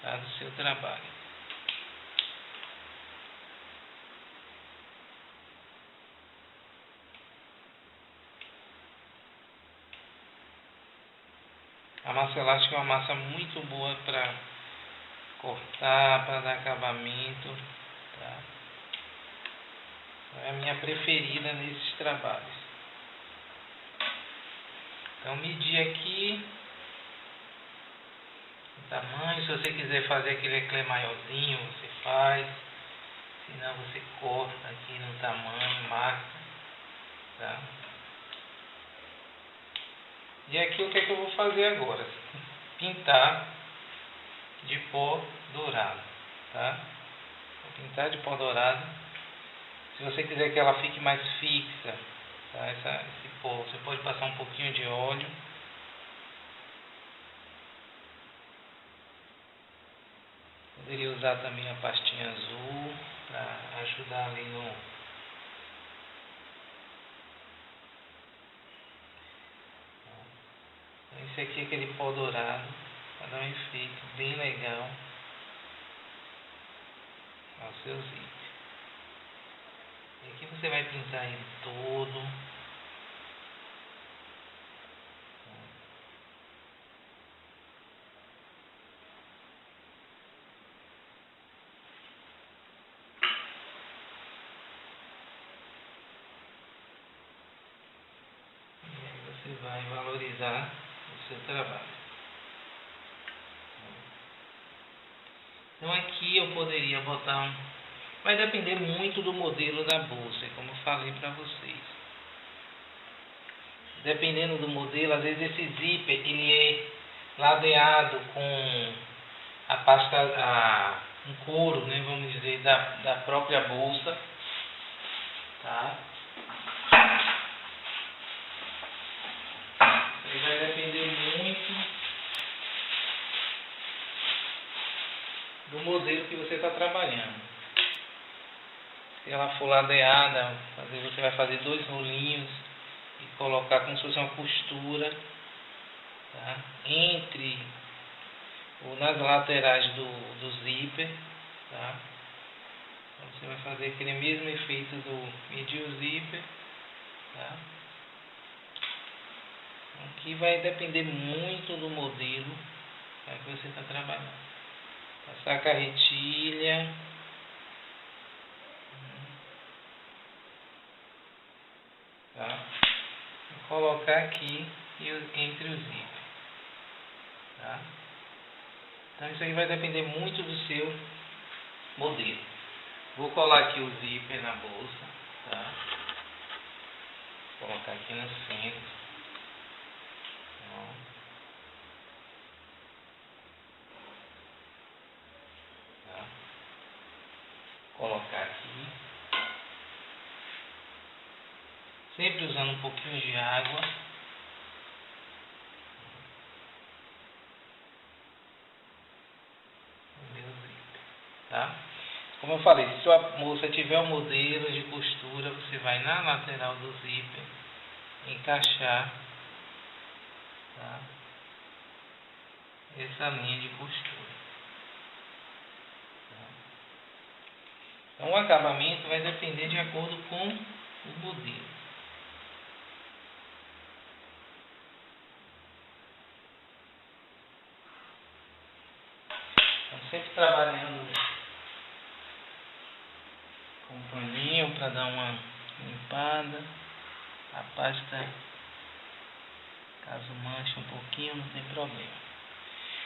tá, do seu trabalho. A massa elástica é uma massa muito boa para cortar, para dar acabamento, tá? É a minha preferida nesses trabalhos. Então medir aqui o tamanho. Se você quiser fazer aquele eclê maiorzinho, você faz. Se não, você corta aqui no tamanho, marca, tá? E aqui o que é que eu vou fazer agora? Pintar de pó dourado, tá? Vou pintar de pó dourado. Se você quiser que ela fique mais fixa, tá? Esse pó, você pode passar um pouquinho de óleo. Poderia usar também a pastinha azul para ajudar ali no... Esse aqui é aquele pó dourado, para dar um efeito bem legal ao seu zíper. E aqui você vai pintar ele todo. E aí você vai valorizar o seu trabalho. Então aqui eu poderia botar vai depender muito do modelo da bolsa, como eu falei para vocês. Dependendo do modelo, às vezes esse zíper ele é ladeado com a pasta, um couro, né, vamos dizer, da própria bolsa, tá? Aí vai depender muito do modelo que você está trabalhando. Se ela for ladeada, você vai fazer 2 rolinhos e colocar como se fosse uma costura, tá? Nas laterais do zíper, tá? Então você vai fazer aquele mesmo efeito do medir o zíper, tá? Aqui vai depender muito do modelo, tá, que você está trabalhando. Passar a carretilha. Tá? Vou colocar aqui entre os zíper, tá? Então isso aí vai depender muito do seu modelo. Vou colar aqui o zíper na bolsa, tá? Vou colocar aqui no centro. Ó. Tá? Colocar aqui. Sempre usando um pouquinho de água. Tá? Como eu falei, se sua bolsa tiver um modelo de costura, você vai na lateral do zíper, encaixar, tá, essa linha de costura. Tá? Então o acabamento vai depender de acordo com o modelo. sempre trabalhando com um paninho para dar uma limpada. A pasta, caso manche um pouquinho, não tem problema.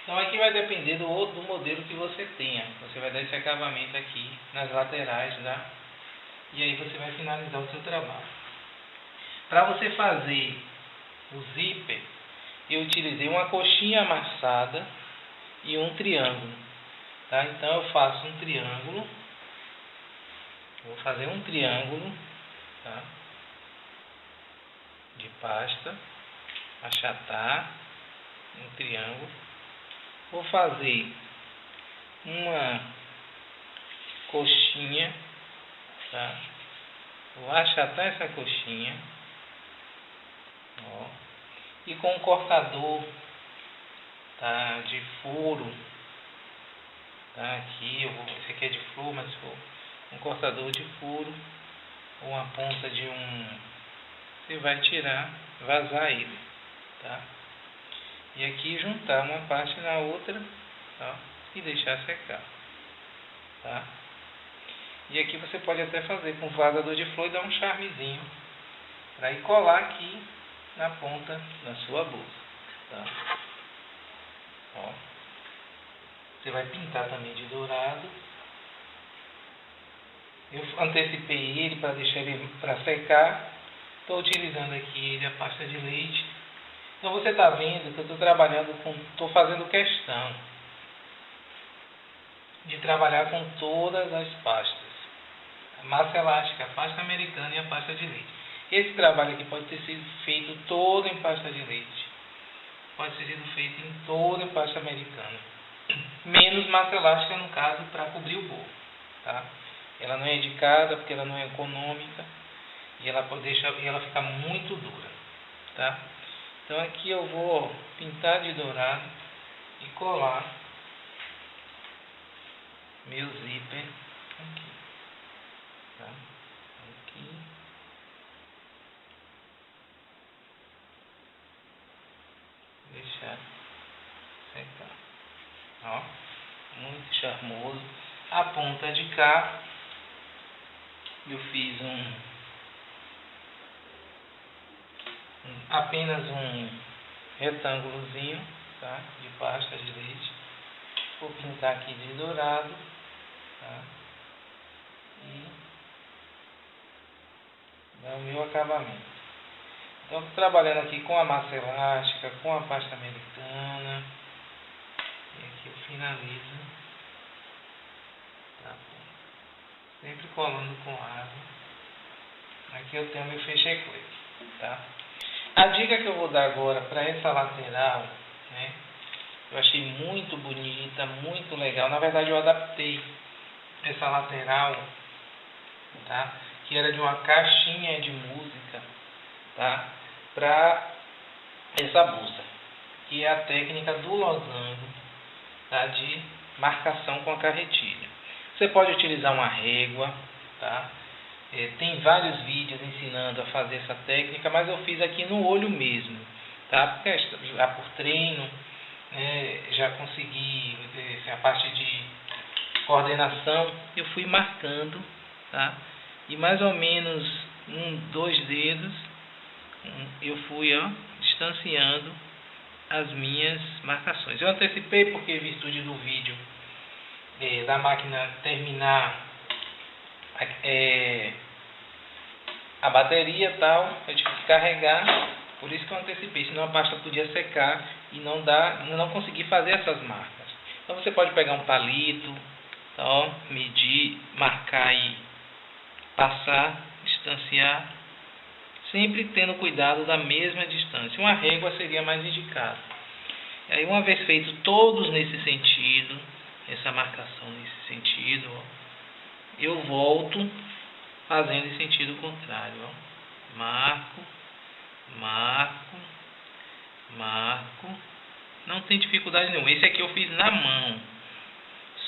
Então aqui vai depender do modelo que você tenha. Você vai dar esse acabamento aqui nas laterais, tá? E aí você vai finalizar o seu trabalho. Para você fazer o zíper, eu utilizei uma coxinha amassada e um triângulo, tá? Então eu faço um triângulo, vou fazer um triângulo, tá? De pasta, achatar um triângulo, vou fazer uma coxinha, tá? Vou achatar essa coxinha, ó, e com um cortador, tá, de furo, tá, aqui, esse aqui é de flor, mas se for um cortador de furo, ou uma ponta de você vai tirar, vazar ele, tá, e aqui juntar uma parte na outra, tá, e deixar secar, tá, e aqui você pode até fazer com vazador de flor e dar um charmezinho, para ir colar aqui na ponta da sua bolsa, tá? Ó. Você vai pintar também de dourado. Eu antecipei ele para deixar ele para secar. Estou utilizando aqui a pasta de leite. Então você está vendo que eu estou trabalhando estou fazendo questão de trabalhar com todas as pastas. A massa elástica, a pasta americana e a pasta de leite. Esse trabalho aqui pode ter sido feito todo em pasta de leite. Pode ter sido feito em todo em pasta americana. Menos massa elástica, no caso, para cobrir o bolo. Tá? Ela não é indicada porque ela não é econômica. E ela fica muito dura. Tá? Então aqui eu vou pintar de dourado e colar meu zíper aqui. Tá? Aqui. Deixar secar. Ó, muito charmoso. A ponta de cá eu fiz apenas um retângulozinho, tá, de pasta de leite. Vou pintar aqui de dourado, tá, e dar o meu acabamento. Então, estou trabalhando aqui com a massa elástica, com a pasta americana. E aqui eu finalizo. Tá bom. Sempre colando com água. Aqui eu tenho meu fecheclê, tá? A dica que eu vou dar agora para essa lateral, né? Eu achei muito bonita, muito legal. Na verdade, eu adaptei essa lateral, tá? Que era de uma caixinha de música, tá? Para essa bolsa, que é a técnica do losango, tá? De marcação com a carretilha. Você pode utilizar uma régua, tá? Tem vários vídeos ensinando a fazer essa técnica, mas eu fiz aqui no olho mesmo, tá? Porque já por treino, já consegui a parte de coordenação, eu fui marcando, tá? E mais ou menos 2 dedos eu fui, ó, distanciando as minhas marcações. Eu antecipei porque em virtude do vídeo da máquina terminar a bateria e tal, eu tive que carregar, por isso que eu antecipei, senão a pasta podia secar e não conseguir fazer essas marcas. Então você pode pegar um palito, tá, ó, medir, marcar e passar, distanciar, sempre tendo cuidado da mesma distância. Uma régua seria mais indicada. E aí, uma vez feito todos nesse sentido, essa marcação nesse sentido, ó, eu volto fazendo em sentido contrário. Ó. Marco, marco, marco. Não tem dificuldade nenhuma. Esse aqui eu fiz na mão,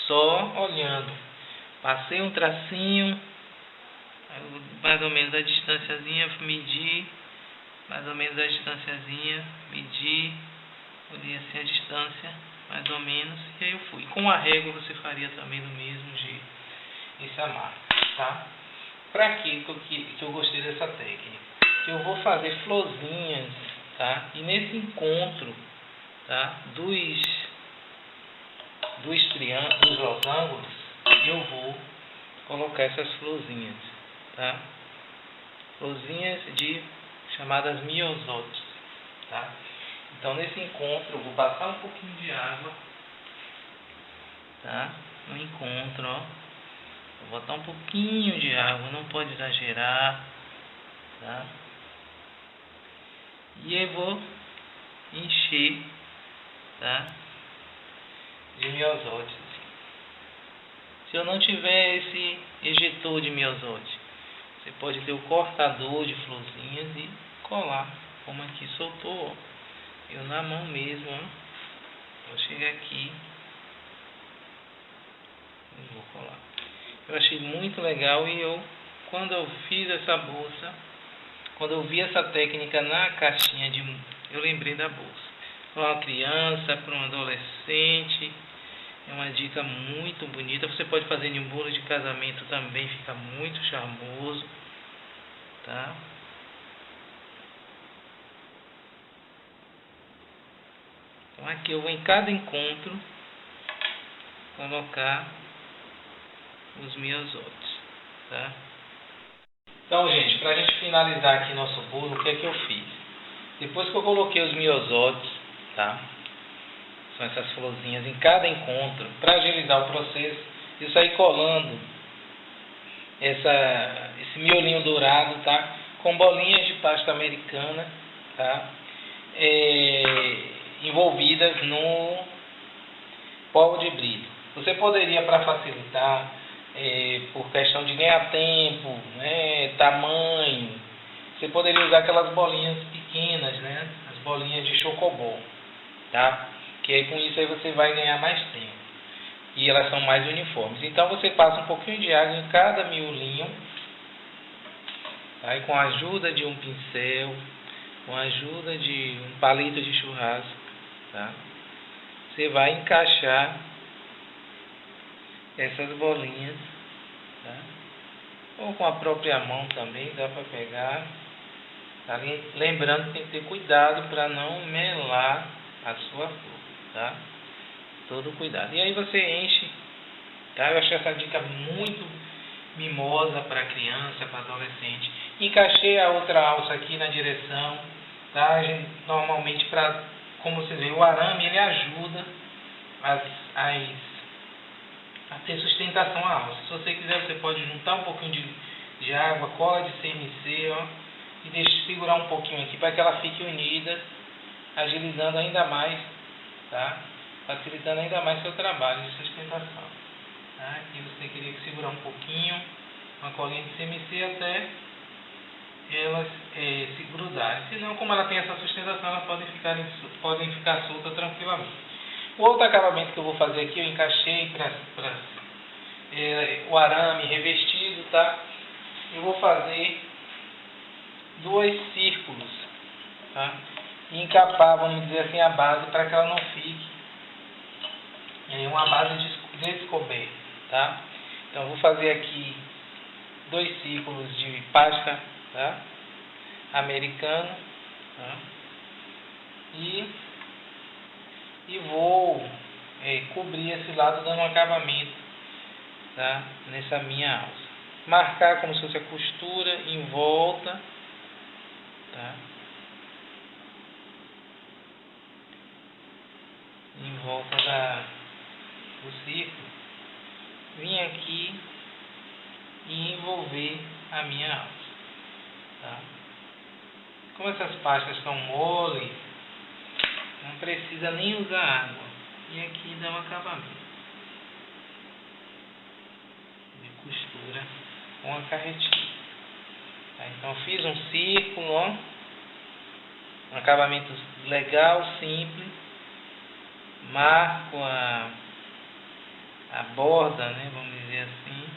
só olhando. Passei um tracinho, mais ou menos a distanciazinha, medi, mais ou menos a distanciazinha, medi, olhei assim a distância mais ou menos, e aí eu fui. Com a régua você faria também do mesmo jeito, esse amarro, tá? Para que eu gostei dessa técnica? Eu vou fazer florzinhas, tá? E nesse encontro, tá? Dos losangos, eu vou colocar essas florzinhas, tá? Florzinhas chamadas miosotes, tá? Então nesse encontro eu vou passar um pouquinho de água, tá? No encontro, ó, vou botar um pouquinho de água, não pode exagerar, tá? E aí vou encher, tá? De miosotes. Se eu não tiver esse ejetor de miosote, você pode ter o cortador de florzinhas e colar, como aqui soltou, ó. Eu na mão mesmo, ó. Vou chegar aqui e vou colar. Eu achei muito legal e quando eu fiz essa bolsa, quando eu vi essa técnica na caixinha eu lembrei da bolsa. Para uma criança, para um adolescente, é uma dica muito bonita. Você pode fazer em um bolo de casamento também, fica muito charmoso, tá? Então aqui eu vou em cada encontro colocar os miosotes, tá? Então, gente, para a gente finalizar aqui nosso bolo, o que é que eu fiz? Depois que eu coloquei os miosotes, tá? São essas florzinhas em cada encontro, para agilizar o processo, eu saí colando esse miolinho dourado, tá? Com bolinhas de pasta americana, tá? Envolvidas no pó de brilho. Você poderia, para facilitar, por questão de ganhar tempo, né, tamanho, você poderia usar aquelas bolinhas pequenas, né, as bolinhas de chocobol, tá? Que aí com isso aí você vai ganhar mais tempo e elas são mais uniformes. Então você passa um pouquinho de água em cada miolinho, tá? E com a ajuda de um pincel, com a ajuda de um palito de churrasco, tá? Você vai encaixar essas bolinhas, tá? Ou com a própria mão também dá para pegar, tá? Lembrando que tem que ter cuidado para não melar a sua flor, tá? Todo cuidado. E aí você enche, tá? Eu achei essa dica muito mimosa para criança, para adolescente. Encaixei a outra alça aqui na direção, tá? Normalmente, como vocês veem, o arame ele ajuda a ter sustentação à alça. Se você quiser, você pode juntar um pouquinho de água, cola de CMC, ó, e deixa segurar um pouquinho aqui para que ela fique unida, agilizando ainda mais, tá? Facilitando ainda mais seu trabalho de sustentação, tá? Aqui você teria que segurar um pouquinho, uma colinha de CMC até elas se grudarem. Senão, como ela tem essa sustentação, elas podem ficar soltas tranquilamente. O outro acabamento que eu vou fazer aqui, eu encaixei para o arame revestido, tá? Eu vou fazer 2 círculos, tá? E encapar, vamos dizer assim, a base para que ela não fique uma base descoberta, tá? Então eu vou fazer aqui 2 círculos de pasta, tá? Americana, tá? E vou cobrir esse lado dando um acabamento, tá? Nessa minha alça. Marcar como se fosse a costura em volta, tá? Em volta do círculo. Vim aqui e envolver a minha alça, tá? Como essas pastas estão moles, não precisa nem usar água. E aqui dá um acabamento de costura com a carretinha, tá? Então fiz um círculo, ó, um acabamento legal, simples. Marco a borda, né, vamos dizer assim.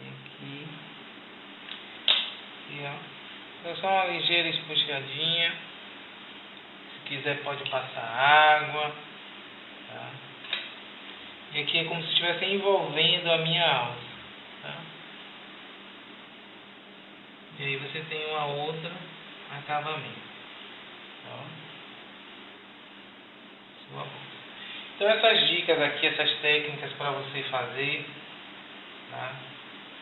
E aqui. E ó, dá só uma ligeira espuxadinha. quiser pode passar água, tá? E aqui é como se estivesse envolvendo a minha alça, tá? E aí você tem uma outra acabamento, tá? Sua bolsa. Então essas dicas aqui, essas técnicas para você fazer, tá?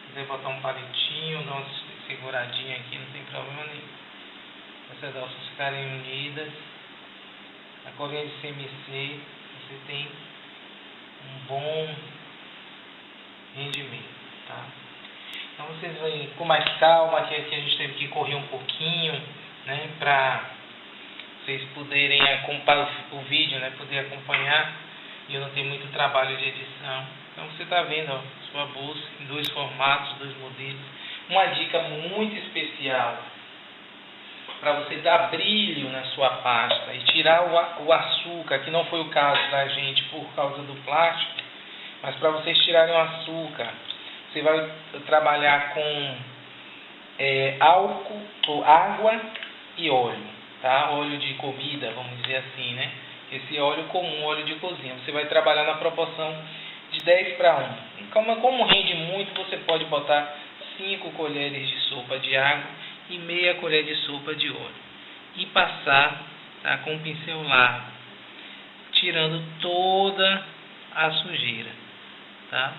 Se quiser botar um palitinho, dar uma seguradinha aqui, não tem problema nenhum. Essas alças ficarem unidas, a corrente de CMC, você tem um bom rendimento, tá? Então vocês vão com mais calma, que aqui a gente teve que correr um pouquinho, né, para vocês poderem acompanhar o vídeo, né, poder acompanhar, e eu não tenho muito trabalho de edição. Então você está vendo, ó, sua bolsa em 2 formatos, 2 modelos. Uma dica muito especial para você dar brilho na sua pasta e tirar o açúcar, que não foi o caso da gente por causa do plástico, mas para vocês tirarem o açúcar, você vai trabalhar com álcool, ou água e óleo, tá? Óleo de comida, vamos dizer assim, né? Esse óleo comum, óleo de cozinha, você vai trabalhar na proporção de 10:1. Como rende muito, você pode botar 5 colheres de sopa de água e meia colher de sopa de óleo e passar, tá, com um pincel largo, tirando toda a sujeira, tá?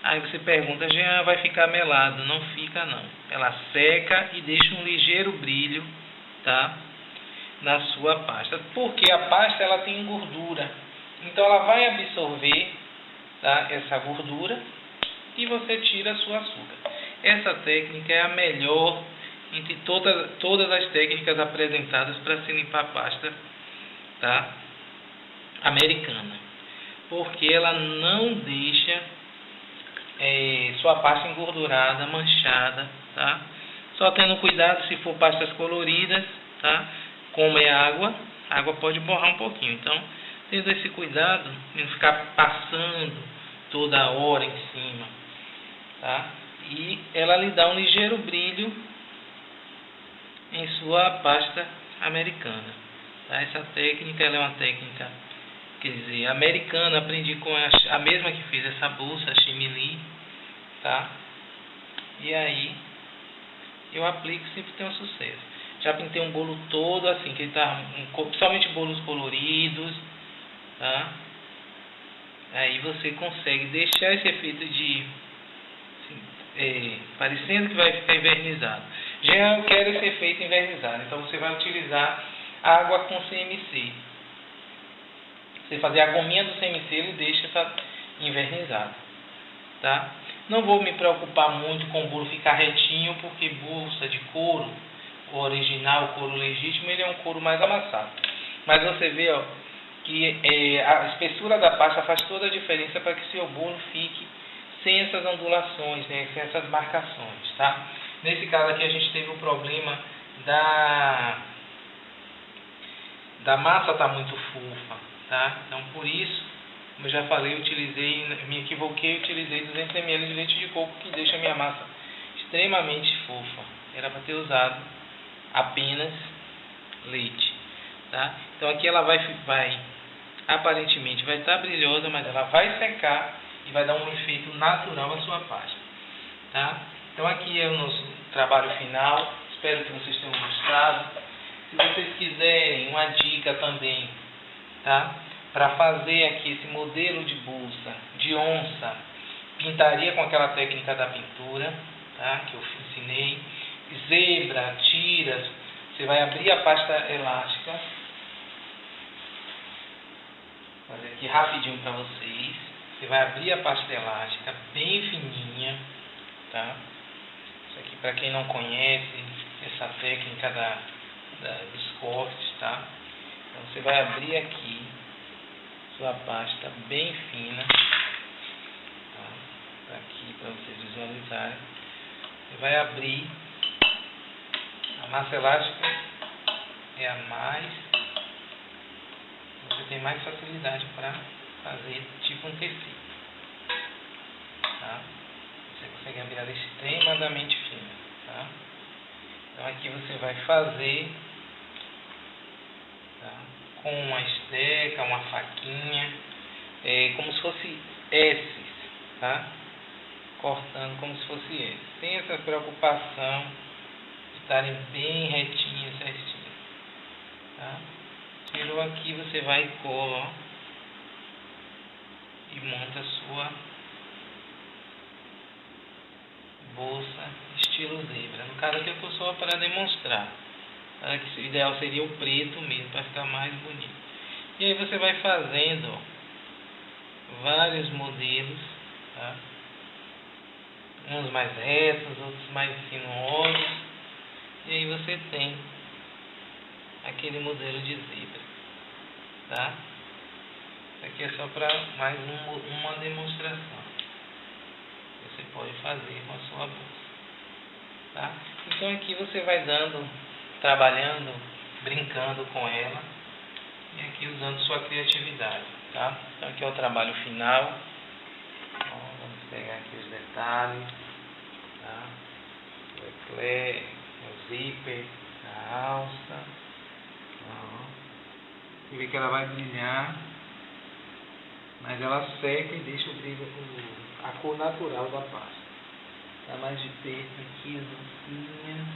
Aí você pergunta, Jean, vai ficar melado? Não fica não, ela seca e deixa um ligeiro brilho, tá, na sua pasta, porque a pasta ela tem gordura, então ela vai absorver, tá, essa gordura e você tira a sua açúcar. Essa técnica é a melhor entre todas as técnicas apresentadas para se limpar a pasta, tá, americana, porque ela não deixa sua pasta engordurada, manchada, tá? Só tendo cuidado se for pastas coloridas, tá? Como é água, a água pode borrar um pouquinho, então tendo esse cuidado de não ficar passando toda hora em cima, tá? E ela lhe dá um ligeiro brilho em sua pasta americana, tá? Essa técnica ela é uma técnica, quer dizer, americana, aprendi com a mesma que fez essa bolsa, a Chimili, tá? E aí eu aplico e sempre tem um sucesso. Já pintei um bolo todo assim, que ele tá, principalmente bolos coloridos, tá? Aí você consegue deixar esse efeito de parecendo que vai ficar envernizado. Já eu quero esse efeito envernizado, então você vai utilizar água com CMC. Você fazer a gominha do CMC, ele deixa essa envernizada, tá? Não vou me preocupar muito com o bolo ficar retinho, porque bolsa de couro, o original, o couro legítimo, ele é um couro mais amassado. Mas você vê, ó, que a espessura da pasta faz toda a diferença para que seu bolo fique sem essas ondulações, né, sem essas marcações, tá? Nesse caso aqui a gente teve o problema da massa tá muito fofa, tá? Então por isso, como eu já falei, me equivoquei, utilizei 200 ml de leite de coco, que deixa a minha massa extremamente fofa. Era para ter usado apenas leite, tá? Então aqui ela vai aparentemente vai estar brilhosa, mas ela vai secar e vai dar um efeito natural à sua pasta, tá? Então aqui é o nosso trabalho final, espero que vocês tenham gostado. Se vocês quiserem uma dica também, tá, para fazer aqui esse modelo de bolsa de onça, pintaria com aquela técnica da pintura, tá, que eu ensinei. Zebra, tiras, você vai abrir a pasta elástica, vou fazer aqui rapidinho para vocês. Você vai abrir a pasta elástica bem fininha, tá? Isso aqui para quem não conhece essa técnica dos cortes, tá? Então você vai abrir aqui sua pasta bem fina, tá? Aqui para vocês visualizarem. Você vai abrir. A massa elástica é a mais, você tem mais facilidade para fazer tipo um tecido, tá? Você consegue abrir ela extremamente fina, tá? Então aqui você vai fazer, tá? com uma esteca, uma faquinha, como se fosse S, tá? Cortando como se fosse S. Tem essa preocupação de estarem bem retinhas, certinhas, tá? Tirou aqui, você vai e cola, ó, e monta a sua bolsa estilo zebra. No caso aqui eu estou só para demonstrar, tá? Que o ideal seria o preto mesmo, para ficar mais bonito. E aí você vai fazendo, ó, vários modelos, tá? Uns mais retos, outros mais sinuosos, e aí você tem aquele modelo de zebra, tá? Isso aqui é só para mais uma demonstração. Você pode fazer com a sua bolsa, tá? Então aqui você vai trabalhando, brincando com ela, e aqui usando sua criatividade, tá? Então aqui é o trabalho final. Então, vamos pegar aqui os detalhes, tá? O eclé, o zíper, a alça. Você vê que ela vai brilhar, mas ela seca e deixa o brilho, a cor natural da pasta. Dá mais de perto aqui, as bolsinhas.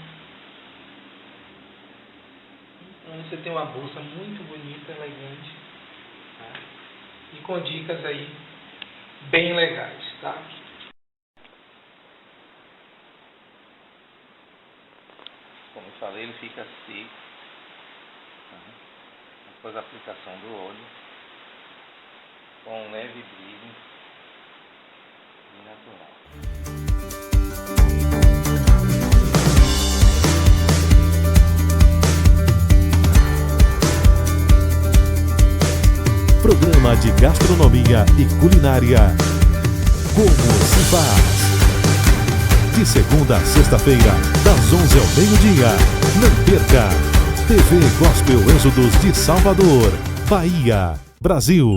Então você tem uma bolsa muito bonita, elegante, tá? E com dicas aí bem legais, tá? Como eu falei, ele fica seco, tá? Após a aplicação do óleo, com um leve brilho e natural. Programa de gastronomia e culinária. Como se faz? De segunda a sexta-feira, das 11 ao meio-dia. Não perca! TV Gospel Êxodos de Salvador, Bahia, Brasil.